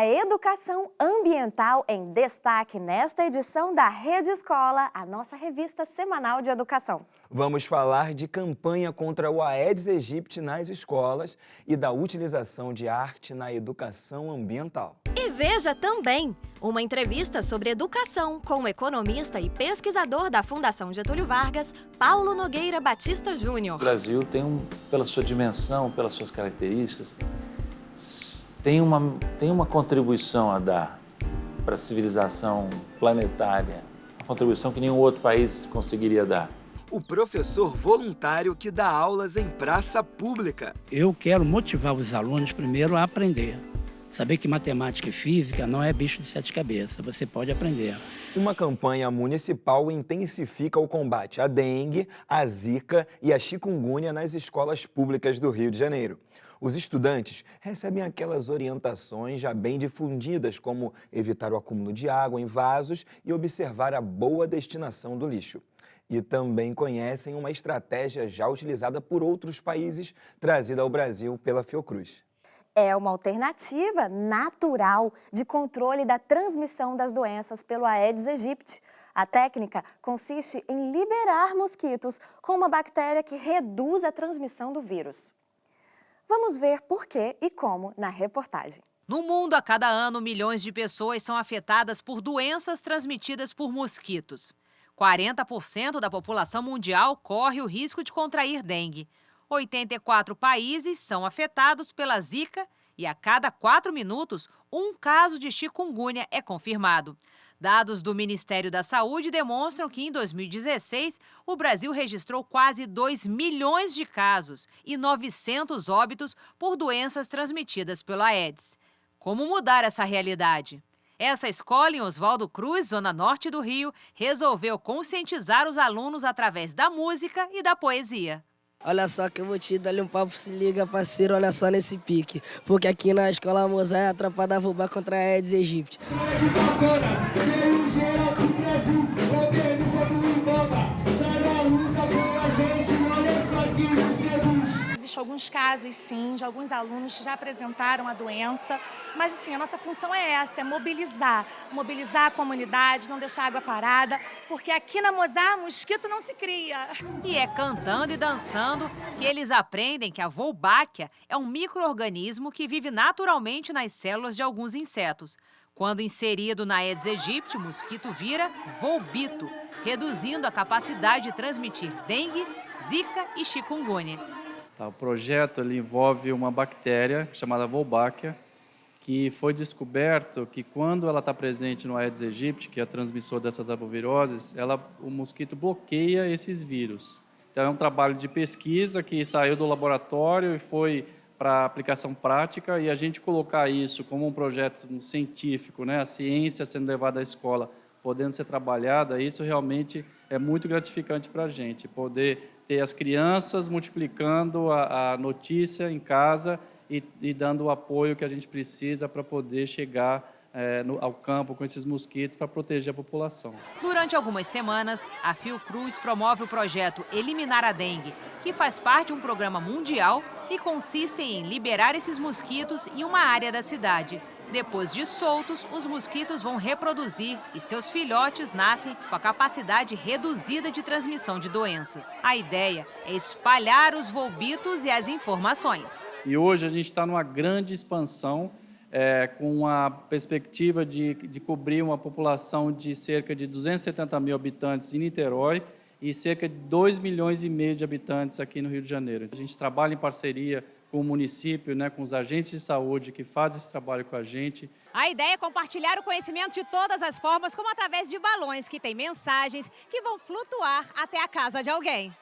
A educação ambiental em destaque nesta edição da Rede Escola, a nossa revista semanal de educação. Vamos falar de campanha contra o Aedes aegypti nas escolas e da utilização de arte na educação ambiental. E veja também uma entrevista sobre educação com o economista e pesquisador da Fundação Getúlio Vargas, Paulo Nogueira Batista Júnior. O Brasil tem, pela sua dimensão, pelas suas características, tem uma contribuição a dar para a civilização planetária, uma contribuição que nenhum outro país conseguiria dar. O professor voluntário que dá aulas em praça pública. Eu quero motivar os alunos primeiro a aprender. Saber que matemática e física não é bicho de sete cabeças, você pode aprender. Uma campanha municipal intensifica o combate à dengue, à zika e à chikungunya nas escolas públicas do Rio de Janeiro. Os estudantes recebem aquelas orientações já bem difundidas, como evitar o acúmulo de água em vasos e observar a boa destinação do lixo. E também conhecem uma estratégia já utilizada por outros países, trazida ao Brasil pela Fiocruz. É uma alternativa natural de controle da transmissão das doenças pelo Aedes aegypti. A técnica consiste em liberar mosquitos com uma bactéria que reduz a transmissão do vírus. Vamos ver por que e como na reportagem. No mundo, a cada ano, milhões de pessoas são afetadas por doenças transmitidas por mosquitos. 40% da população mundial corre o risco de contrair dengue. 84 países são afetados pela zika e a cada 4 minutos, um caso de chikungunya é confirmado. Dados do Ministério da Saúde demonstram que em 2016, o Brasil registrou quase 2 milhões de casos e 900 óbitos por doenças transmitidas pelo Aedes. Como mudar essa realidade? Essa escola em Oswaldo Cruz, zona norte do Rio, resolveu conscientizar os alunos através da música e da poesia. Olha só que eu vou te dar um papo, se liga parceiro, olha só nesse pique. Porque aqui na escola Mozart é a tropa da Vubá contra a Aedes aegypti. Existem alguns casos, sim, de alguns alunos que já apresentaram a doença, mas assim, a nossa função é essa, é mobilizar a comunidade, não deixar a água parada, porque aqui na Mozart, mosquito não se cria. E é cantando e dançando que eles aprendem que a Wolbachia é um micro-organismo que vive naturalmente nas células de alguns insetos. Quando inserido na Aedes aegypti, o mosquito vira volbito, reduzindo a capacidade de transmitir dengue, zika e chikungunya. O projeto ele envolve uma bactéria chamada Wolbachia, que foi descoberto que quando ela está presente no Aedes aegypti, que é a transmissor dessas arboviroses, o mosquito bloqueia esses vírus. Então é um trabalho de pesquisa que saiu do laboratório e foi para aplicação prática, e a gente colocar isso como um projeto científico, né, a ciência sendo levada à escola, podendo ser trabalhada, isso realmente é muito gratificante para a gente, poder ter as crianças multiplicando a notícia em casa e dando o apoio que a gente precisa para poder chegar ao campo com esses mosquitos para proteger a população. Durante algumas semanas, a Fiocruz promove o projeto Eliminar a Dengue, que faz parte de um programa mundial e consiste em liberar esses mosquitos em uma área da cidade. Depois de soltos, os mosquitos vão reproduzir e seus filhotes nascem com a capacidade reduzida de transmissão de doenças. A ideia é espalhar os volbitos e as informações. E hoje a gente está numa grande expansão, com a perspectiva de cobrir uma população de cerca de 270 mil habitantes em Niterói e cerca de 2,5 milhões de habitantes aqui no Rio de Janeiro. A gente trabalha em parceria com o município, né, com os agentes de saúde que fazem esse trabalho com a gente. A ideia é compartilhar o conhecimento de todas as formas, como através de balões que têm mensagens que vão flutuar até a casa de alguém.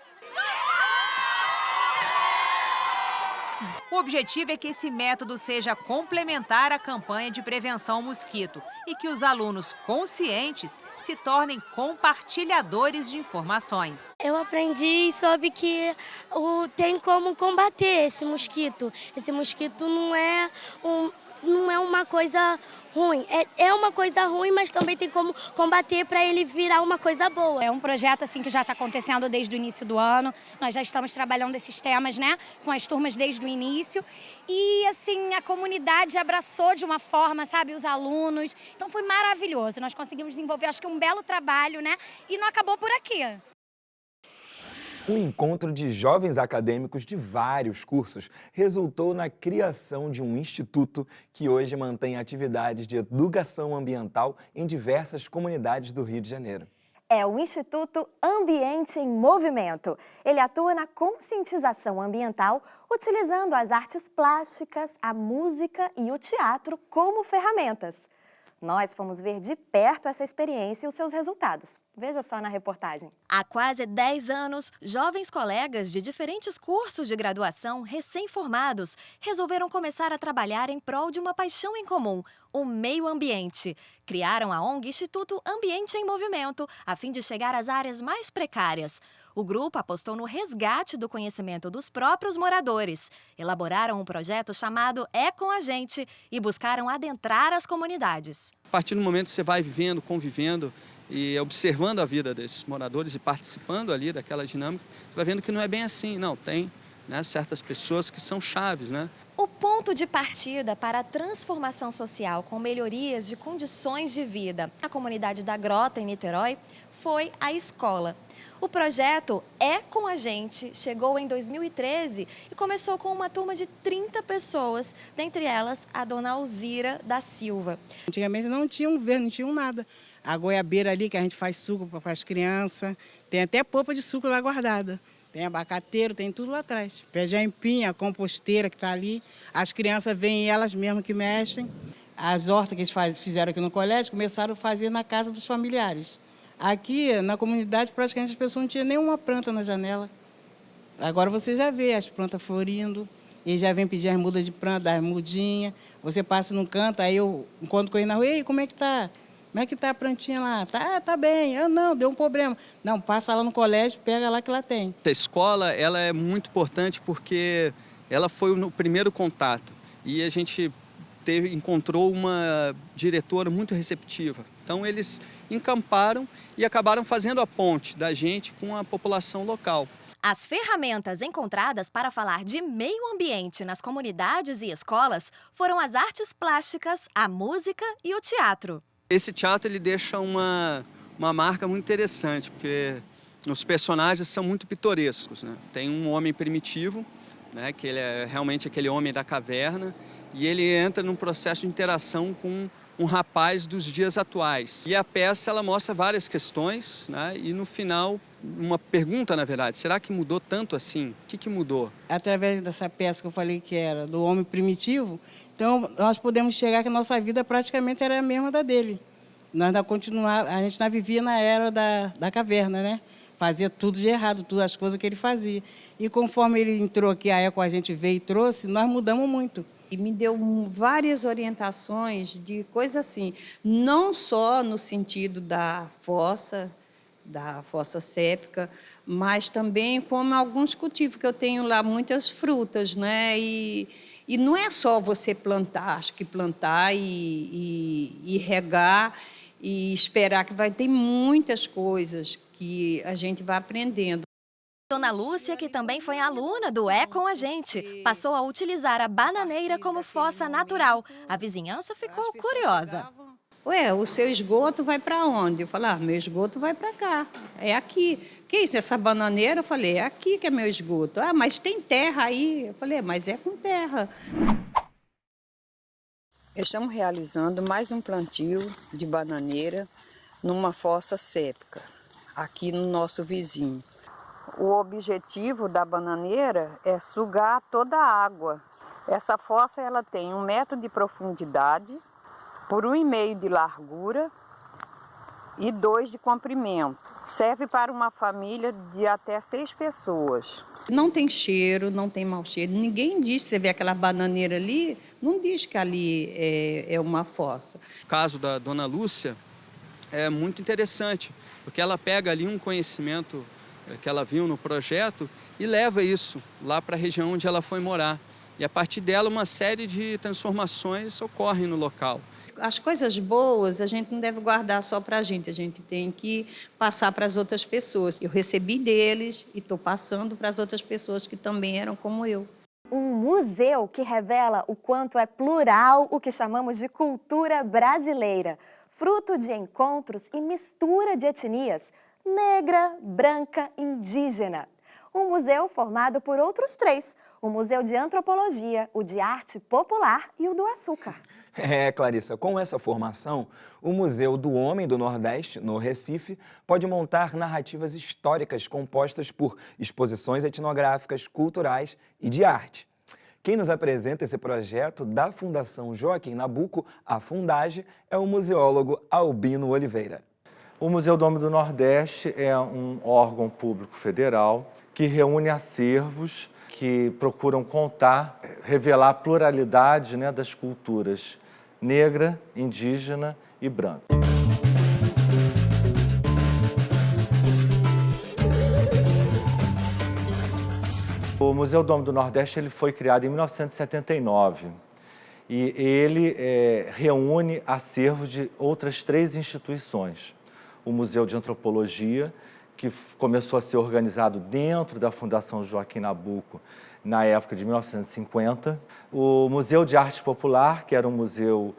O objetivo é que esse método seja complementar à campanha de prevenção ao mosquito e que os alunos conscientes se tornem compartilhadores de informações. Eu aprendi e soube que tem como combater esse mosquito. Esse mosquito não é não é uma coisa ruim. É uma coisa ruim, mas também tem como combater para ele virar uma coisa boa. É um projeto assim que já está acontecendo desde o início do ano. Nós já estamos trabalhando esses temas, né, com as turmas desde o início. E assim, a comunidade abraçou de uma forma, sabe, os alunos. Então foi maravilhoso. Nós conseguimos desenvolver, acho que um belo trabalho, né? E não acabou por aqui. Um encontro de jovens acadêmicos de vários cursos resultou na criação de um instituto que hoje mantém atividades de educação ambiental em diversas comunidades do Rio de Janeiro. É o Instituto Ambiente em Movimento. Ele atua na conscientização ambiental, utilizando as artes plásticas, a música e o teatro como ferramentas. Nós fomos ver de perto essa experiência e os seus resultados. Veja só na reportagem. Há quase 10 anos, jovens colegas de diferentes cursos de graduação recém-formados resolveram começar a trabalhar em prol de uma paixão em comum, o meio ambiente. Criaram a ONG Instituto Ambiente em Movimento, a fim de chegar às áreas mais precárias. O grupo apostou no resgate do conhecimento dos próprios moradores. Elaboraram um projeto chamado É com a Gente e buscaram adentrar as comunidades. A partir do momento que você vai vivendo, convivendo e observando a vida desses moradores e participando ali daquela dinâmica, você vai vendo que não é bem assim, não, tem, né, certas pessoas que são chaves, né? O ponto de partida para a transformação social com melhorias de condições de vida na comunidade da Grota, em Niterói, foi a escola. O projeto É com a Gente chegou em 2013 e começou com uma turma de 30 pessoas, dentre elas a dona Alzira da Silva. Antigamente não tinha um verde, não tinha nada. A goiabeira ali que a gente faz suco para as crianças, tem até polpa de suco lá guardada. Tem abacateiro, tem tudo lá atrás. Pé de aipim, a composteira que está ali. As crianças vêm elas mesmas que mexem. As hortas que eles fizeram aqui no colégio começaram a fazer na casa dos familiares. Aqui, na comunidade, praticamente as pessoas não tinham nenhuma planta na janela. Agora você já vê as plantas florindo, eles já vêm pedir as mudas de planta, as mudinhas. Você passa num canto, aí eu encontro com ele na rua, ei, como é que tá? Como é que tá a plantinha lá? Tá bem. Ah, não, deu um problema. Não, passa lá no colégio, pega lá que lá tem. A escola, ela é muito importante porque ela foi o primeiro contato. E a gente encontrou uma diretora muito receptiva. Então, eles encamparam e acabaram fazendo a ponte da gente com a população local. As ferramentas encontradas para falar de meio ambiente nas comunidades e escolas foram as artes plásticas, a música e o teatro. Esse teatro ele deixa uma marca muito interessante, porque os personagens são muito pitorescos, né? Tem um homem primitivo, né, que ele é realmente aquele homem da caverna, e ele entra num processo de interação com um rapaz dos dias atuais. E a peça ela mostra várias questões, né, e no final uma pergunta, na verdade, será que mudou tanto assim? O que mudou? Através dessa peça que eu falei que era do homem primitivo, então nós podemos chegar que a nossa vida praticamente era a mesma da dele. A gente não vivia na era da caverna, né? Fazia tudo de errado, todas as coisas que ele fazia. E conforme ele entrou aqui, a ECO a gente veio e trouxe, nós mudamos muito. E me deu várias orientações de coisas assim, não só no sentido da fossa séptica, mas também como alguns cultivos, que eu tenho lá muitas frutas, né? E não é só você plantar, acho que plantar e regar e esperar, que vai ter muitas coisas que a gente vai aprendendo. Dona Lúcia, que também foi aluna do É com a Gente, passou a utilizar a bananeira como fossa natural. A vizinhança ficou curiosa. Ué, o seu esgoto vai para onde? Eu falei, meu esgoto vai para cá, é aqui. Que isso, essa bananeira? Eu falei, é aqui que é meu esgoto. Ah, mas tem terra aí. Eu falei, mas é com terra. Estamos realizando mais um plantio de bananeira numa fossa séptica, aqui no nosso vizinho. O objetivo da bananeira é sugar toda a água. Essa fossa ela tem 1 metro de profundidade, por 1,5 de largura e 2 de comprimento. Serve para uma família de até 6 pessoas. Não tem cheiro, não tem mau cheiro. Ninguém diz, você vê aquela bananeira ali, não diz que ali é uma fossa. O caso da dona Lúcia é muito interessante, porque ela pega ali um conhecimento que ela viu no projeto e leva isso lá para a região onde ela foi morar. e a partir dela uma série de transformações ocorrem no local. As coisas boas a gente não deve guardar só para a gente tem que passar para as outras pessoas. Eu recebi deles e estou passando para as outras pessoas que também eram como eu. Um museu que revela o quanto é plural o que chamamos de cultura brasileira, fruto de encontros e mistura de etnias, negra, branca, indígena. Um museu formado por outros 3, o Museu de Antropologia, o de Arte Popular e o do Açúcar. Clarissa, com essa formação, o Museu do Homem do Nordeste, no Recife, pode montar narrativas históricas compostas por exposições etnográficas, culturais e de arte. Quem nos apresenta esse projeto da Fundação Joaquim Nabuco, a Fundage, é o museólogo Albino Oliveira. O Museu do Homem do Nordeste é um órgão público federal que reúne acervos que procuram contar, revelar a pluralidade, né, das culturas negra, indígena e branca. O Museu do Homem do Nordeste ele foi criado em 1979 e ele reúne acervos de outras 3 instituições. O Museu de Antropologia, que começou a ser organizado dentro da Fundação Joaquim Nabuco na época de 1950. O Museu de Arte Popular, que era um museu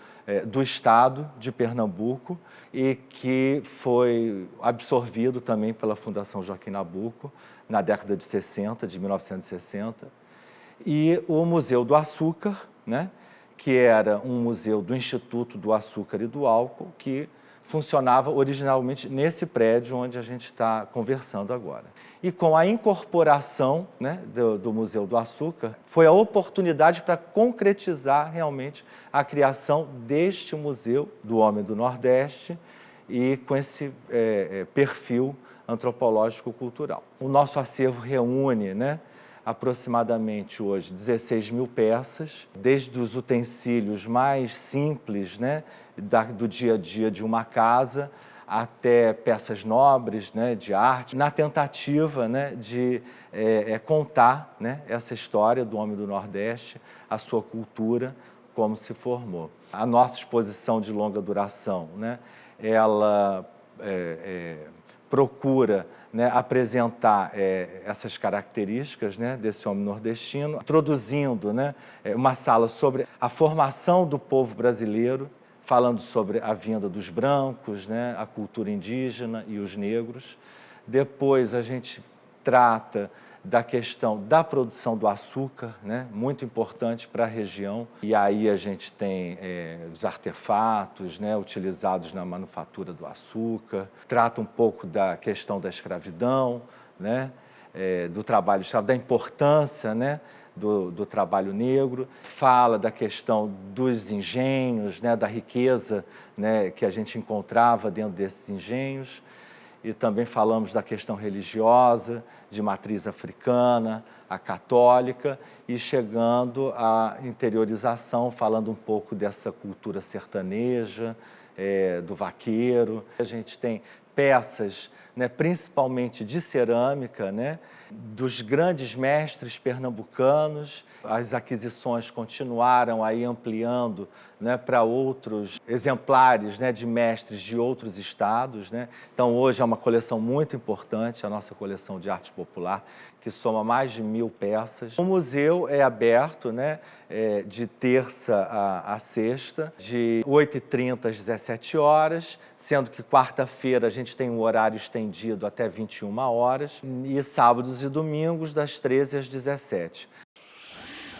do Estado de Pernambuco e que foi absorvido também pela Fundação Joaquim Nabuco na década de 60, de 1960. E o Museu do Açúcar, né, que era um museu do Instituto do Açúcar e do Álcool, que funcionava originalmente nesse prédio onde a gente está conversando agora. E com a incorporação, né, do Museu do Açúcar, foi a oportunidade para concretizar realmente a criação deste Museu do Homem do Nordeste e com esse perfil antropológico-cultural. O nosso acervo reúne, né, aproximadamente hoje 16 mil peças, desde os utensílios mais simples, né, do dia a dia de uma casa, até peças nobres, né, de arte, na tentativa, né, de contar, né, essa história do Homem do Nordeste, a sua cultura, como se formou. A nossa exposição de longa duração, né, ela procura, né, apresentar essas características, né, desse homem nordestino, introduzindo, né, uma sala sobre a formação do povo brasileiro, falando sobre a vinda dos brancos, né, a cultura indígena e os negros. Depois a gente trata da questão da produção do açúcar, né, muito importante para a região. E aí a gente tem os artefatos, né, utilizados na manufatura do açúcar. Trata um pouco da questão da escravidão, né, do trabalho escravo, da importância, né, do trabalho negro, fala da questão dos engenhos, né, da riqueza, né, que a gente encontrava dentro desses engenhos, e também falamos da questão religiosa, de matriz africana, a católica, e chegando à interiorização, falando um pouco dessa cultura sertaneja, do vaqueiro. A gente tem peças, né, principalmente de cerâmica, né, dos grandes mestres pernambucanos. As aquisições continuaram aí ampliando, né, para outros exemplares, né, de mestres de outros estados, né. Então, hoje é uma coleção muito importante, a nossa coleção de arte popular, que soma mais de 1000 peças. O museu é aberto, né, de terça a sexta, de 8h30 às 17 horas, sendo que quarta-feira a gente tem um horário estendido até 21 horas, e sábados e domingos das 13 às 17.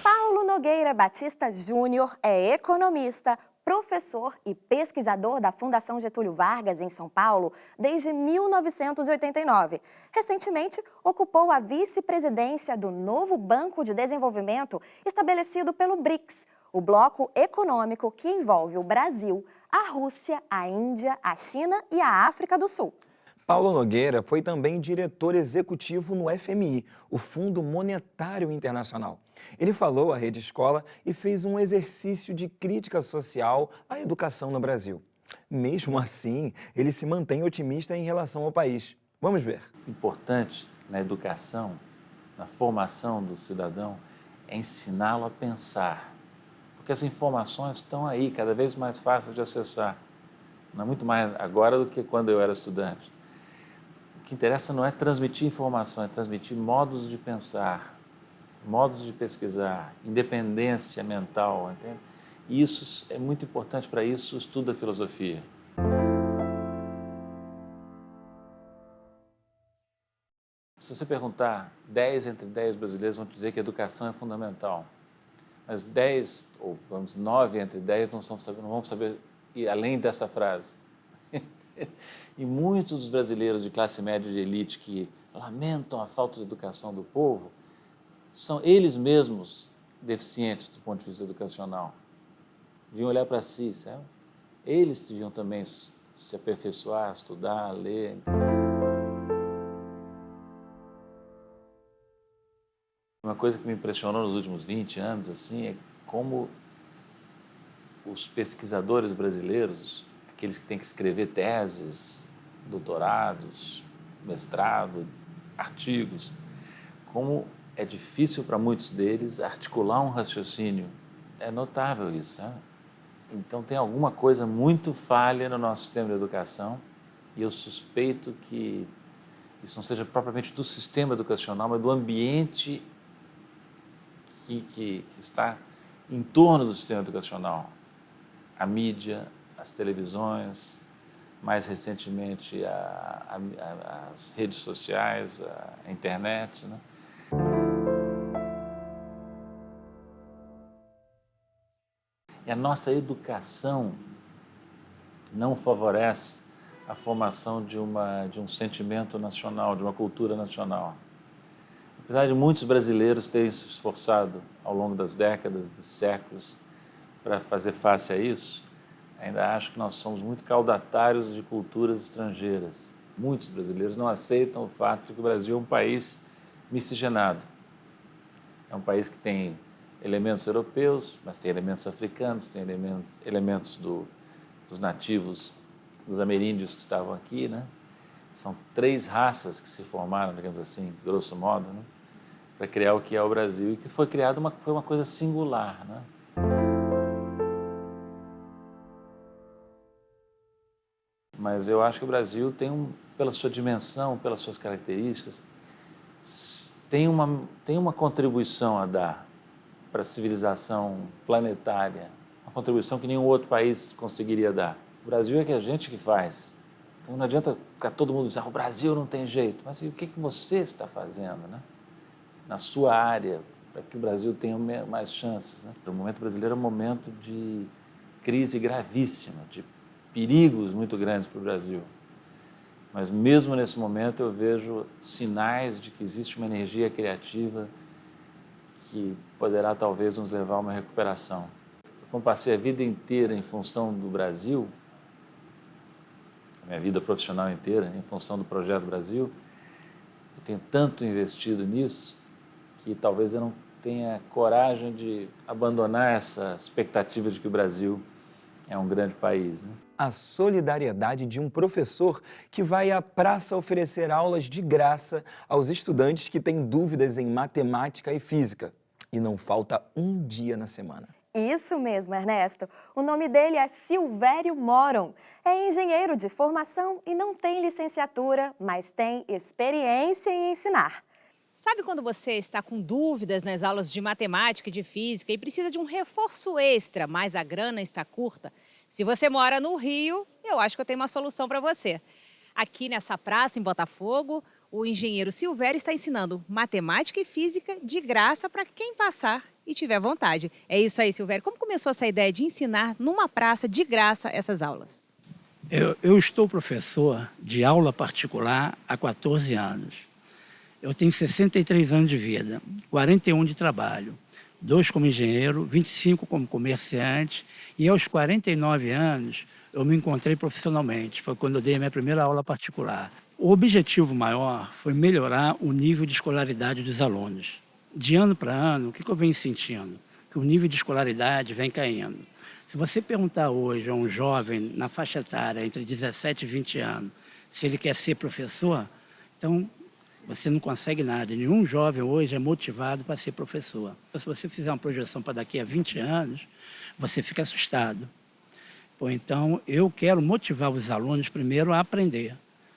Paulo Nogueira Batista Júnior é economista, professor e pesquisador da Fundação Getúlio Vargas, em São Paulo, desde 1989. Recentemente, ocupou a vice-presidência do novo Banco de Desenvolvimento estabelecido pelo BRICS, o bloco econômico que envolve o Brasil, a Rússia, a Índia, a China e a África do Sul. Paulo Nogueira foi também diretor executivo no FMI, o Fundo Monetário Internacional. Ele falou à Rede Escola e fez um exercício de crítica social à educação no Brasil. Mesmo assim, ele se mantém otimista em relação ao país. Vamos ver. Importante na educação, na formação do cidadão, é ensiná-lo a pensar. Porque as informações estão aí, cada vez mais fáceis de acessar. Não é muito mais agora do que quando eu era estudante. O que interessa não é transmitir informação, é transmitir modos de pensar, modos de pesquisar, independência mental, entende? E isso é muito importante para isso o estudo da filosofia. Se você perguntar, 10 entre 10 brasileiros vão dizer que a educação é fundamental. Mas 10, ou vamos 9 entre 10 não vão saber ir além dessa frase. E muitos dos brasileiros de classe média e de elite que lamentam a falta de educação do povo, são eles mesmos deficientes do ponto de vista educacional. Deviam olhar para si, sabe? Eles deviam também se aperfeiçoar, estudar, ler. Uma coisa que me impressionou nos últimos 20 anos assim, é como os pesquisadores brasileiros, aqueles que têm que escrever teses, doutorados, mestrado, artigos, como é difícil para muitos deles articular um raciocínio. É notável isso, sabe? Então tem alguma coisa muito falha no nosso sistema de educação e eu suspeito que isso não seja propriamente do sistema educacional, mas do ambiente que está em torno do sistema educacional. A mídia, as televisões, mais recentemente as redes sociais, a internet, né? E a nossa educação não favorece a formação de um sentimento nacional, de uma cultura nacional. Apesar de muitos brasileiros terem se esforçado ao longo das décadas, dos séculos, para fazer face a isso, ainda acho que nós somos muito caudatários de culturas estrangeiras. Muitos brasileiros não aceitam o fato de que o Brasil é um país miscigenado. É um país que tem elementos europeus, mas tem elementos africanos, tem elementos dos nativos, dos ameríndios que estavam aqui, né? São 3 raças que se formaram, digamos assim, grosso modo, né? Para criar o que é o Brasil, e que foi criado foi uma coisa singular, né? Mas eu acho que o Brasil pela sua dimensão, pelas suas características, tem uma contribuição a dar para a civilização planetária, uma contribuição que nenhum outro país conseguiria dar. O Brasil é que a gente que faz. Então não adianta ficar todo mundo dizendo, o Brasil não tem jeito. Mas o que você está fazendo, né? Na sua área, para que o Brasil tenha mais chances, né? O momento brasileiro é um momento de crise gravíssima, de perigos muito grandes para o Brasil. Mas mesmo nesse momento eu vejo sinais de que existe uma energia criativa que poderá talvez nos levar a uma recuperação. Como passei a vida inteira em função do Brasil, a minha vida profissional inteira em função do Projeto Brasil, eu tenho tanto investido nisso que talvez eu não tenha coragem de abandonar essa expectativa de que o Brasil é um grande país, né? A solidariedade de um professor que vai à praça oferecer aulas de graça aos estudantes que têm dúvidas em matemática e física. E não falta um dia na semana. Isso mesmo, Ernesto. O nome dele é Silvério Moron. É engenheiro de formação e não tem licenciatura, mas tem experiência em ensinar. Sabe quando você está com dúvidas nas aulas de matemática e de física e precisa de um reforço extra, mas a grana está curta? Se você mora no Rio, eu acho que eu tenho uma solução para você. Aqui nessa praça, em Botafogo, o engenheiro Silvério está ensinando matemática e física de graça para quem passar e tiver vontade. É isso aí, Silvério. Como começou essa ideia de ensinar numa praça de graça essas aulas? Eu estou professor de aula particular há 14 anos. Eu tenho 63 anos de vida, 41 de trabalho, 2 como engenheiro, 25 como comerciante, e aos 49 anos eu me encontrei profissionalmente, foi quando eu dei a minha primeira aula particular. O objetivo maior foi melhorar o nível de escolaridade dos alunos. De ano para ano, o que eu venho sentindo? Que o nível de escolaridade vem caindo. Se você perguntar hoje a um jovem na faixa etária entre 17 e 20 anos se ele quer ser professor, então você não consegue nada. Nenhum jovem hoje é motivado para ser professor. Se você fizer uma projeção para daqui a 20 anos, você fica assustado. Então, eu quero motivar os alunos primeiro a aprender.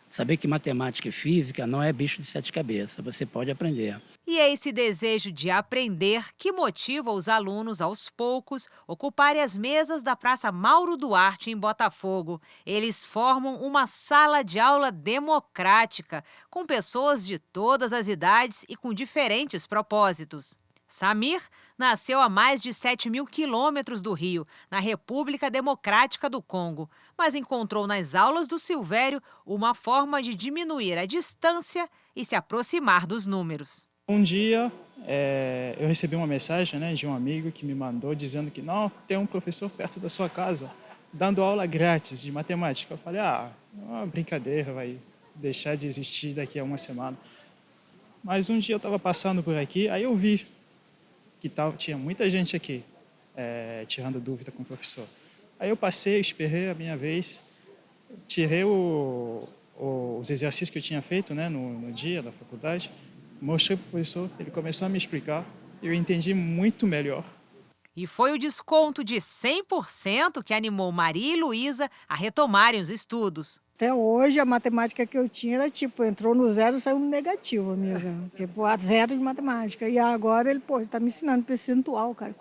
Saber que matemática e física não é bicho de 7 cabeças, você pode aprender. E é esse desejo de aprender que motiva os alunos, aos poucos, ocuparem as mesas da Praça Mauro Duarte, em Botafogo. Eles formam uma sala de aula democrática, com pessoas de todas as idades e com diferentes propósitos. Samir nasceu a mais de 7.000 quilômetros do Rio, na República Democrática do Congo, mas encontrou nas aulas do Silvério uma forma de diminuir a distância e se aproximar dos números. Um dia eu recebi uma mensagem, né, de um amigo que me mandou dizendo que não, tem um professor perto da sua casa dando aula grátis de matemática. Eu falei, uma brincadeira, vai deixar de existir daqui a uma semana. Mas um dia eu estava passando por aqui, aí eu vi que tinha muita gente aqui tirando dúvida com o professor. Aí eu passei, esperei a minha vez, tirei os exercícios que eu tinha feito, né, no dia da faculdade, mostrei para o professor, ele começou a me explicar, eu entendi muito melhor. E foi o desconto de 100% que animou Maria e Luísa a retomarem os estudos. Até hoje, a matemática que eu tinha era entrou no zero e saiu no negativo mesmo. Zero de matemática. E agora ele está me ensinando percentual, cara.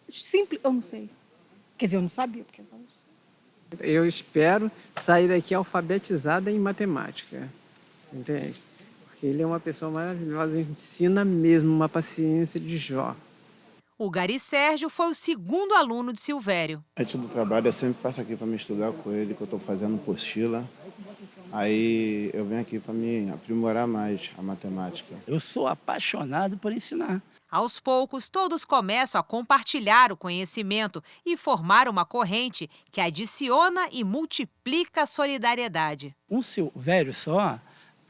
Simples, eu não sei. Quer dizer, eu não sabia. Porque eu não sei. Eu espero sair daqui alfabetizada em matemática, entende? Porque ele é uma pessoa maravilhosa, ensina mesmo uma paciência de Jó. O Gari Sérgio foi o segundo aluno de Silvério. Antes do trabalho, eu sempre passo aqui para me estudar com ele, que eu estou fazendo apostila. Aí eu venho aqui para me aprimorar mais a matemática. Eu sou apaixonado por ensinar. Aos poucos, todos começam a compartilhar o conhecimento e formar uma corrente que adiciona e multiplica a solidariedade. Um Silvério só,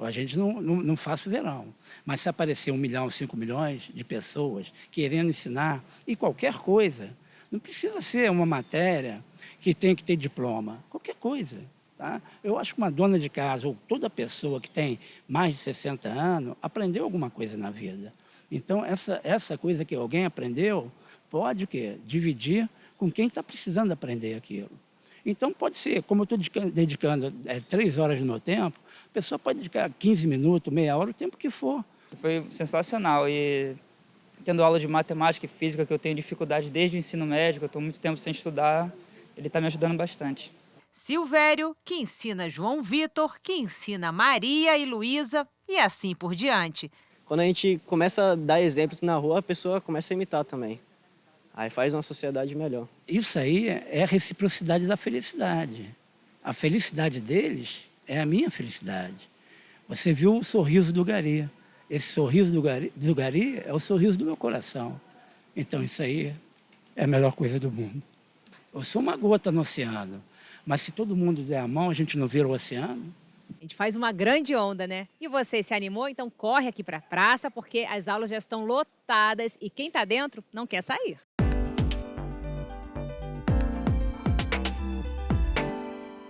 a gente não faz verão. Mas se aparecer 1 milhão, 5 milhões de pessoas querendo ensinar, e qualquer coisa, não precisa ser uma matéria que tem que ter diploma, qualquer coisa. Tá? Eu acho que uma dona de casa ou toda pessoa que tem mais de 60 anos aprendeu alguma coisa na vida. Então, essa coisa que alguém aprendeu, pode o quê? Dividir com quem está precisando aprender aquilo. Então, pode ser, como eu estou dedicando 3 horas do meu tempo, a pessoa pode dedicar 15 minutos, meia hora, o tempo que for. Foi sensacional e tendo aula de matemática e física, que eu tenho dificuldade desde o ensino médio, eu estou muito tempo sem estudar, ele está me ajudando bastante. Silvério, que ensina João Vitor, que ensina Maria e Luísa e assim por diante. Quando a gente começa a dar exemplos na rua, a pessoa começa a imitar também. Aí faz uma sociedade melhor. Isso aí é a reciprocidade da felicidade. A felicidade deles é a minha felicidade. Você viu o sorriso do Gari. Esse sorriso do Gari é o sorriso do meu coração. Então isso aí é a melhor coisa do mundo. Eu sou uma gota no oceano, mas se todo mundo der a mão, a gente não vira o oceano. A gente faz uma grande onda, né? E você se animou? Então corre aqui para a praça, porque as aulas já estão lotadas e quem está dentro não quer sair.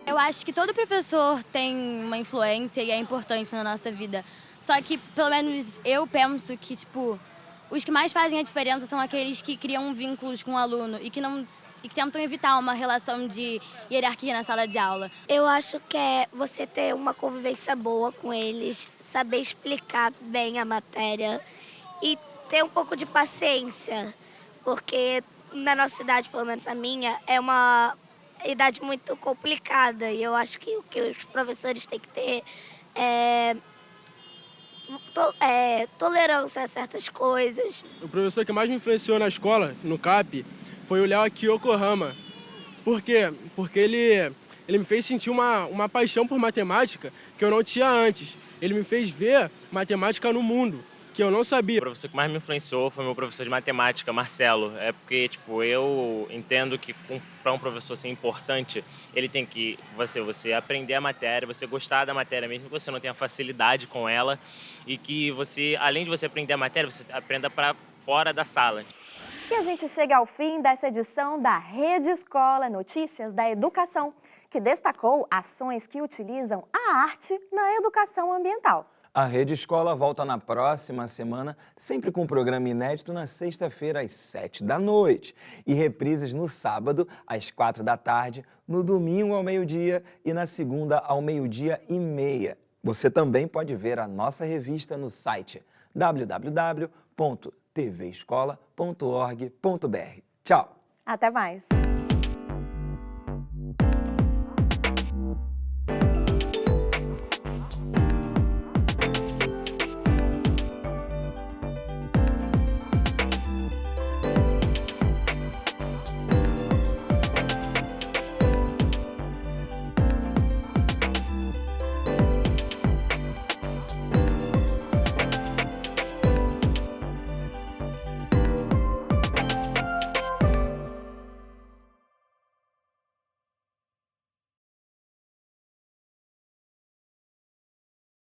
Eu acho que todo professor tem uma influência e é importante na nossa vida. Só que, pelo menos, eu penso que, os que mais fazem a diferença são aqueles que criam vínculos com o aluno e que tentam evitar uma relação de hierarquia na sala de aula. Eu acho que é você ter uma convivência boa com eles, saber explicar bem a matéria e ter um pouco de paciência, porque na nossa idade, pelo menos na minha, é uma idade muito complicada e eu acho que o que os professores têm que ter é tolerância a certas coisas. O professor que mais me influenciou na escola, no CAP, foi o Léo Akio Yokohama. Por quê? Porque ele me fez sentir uma paixão por matemática que eu não tinha antes. Ele me fez ver matemática no mundo, que eu não sabia. O professor que mais me influenciou foi meu professor de matemática, Marcelo. É porque, eu entendo que para um professor ser importante, ele tem que você aprender a matéria, você gostar da matéria, mesmo que você não tenha facilidade com ela, e que você, além de você aprender a matéria, você aprenda para fora da sala. E a gente chega ao fim dessa edição da Rede Escola Notícias da Educação, que destacou ações que utilizam a arte na educação ambiental. A Rede Escola volta na próxima semana, sempre com um programa inédito na sexta-feira às 7 da noite e reprises no sábado às 4 da tarde, no domingo ao meio-dia e na segunda ao meio-dia e meia. Você também pode ver a nossa revista no site www.tvescola.org.br. Tchau! Até mais!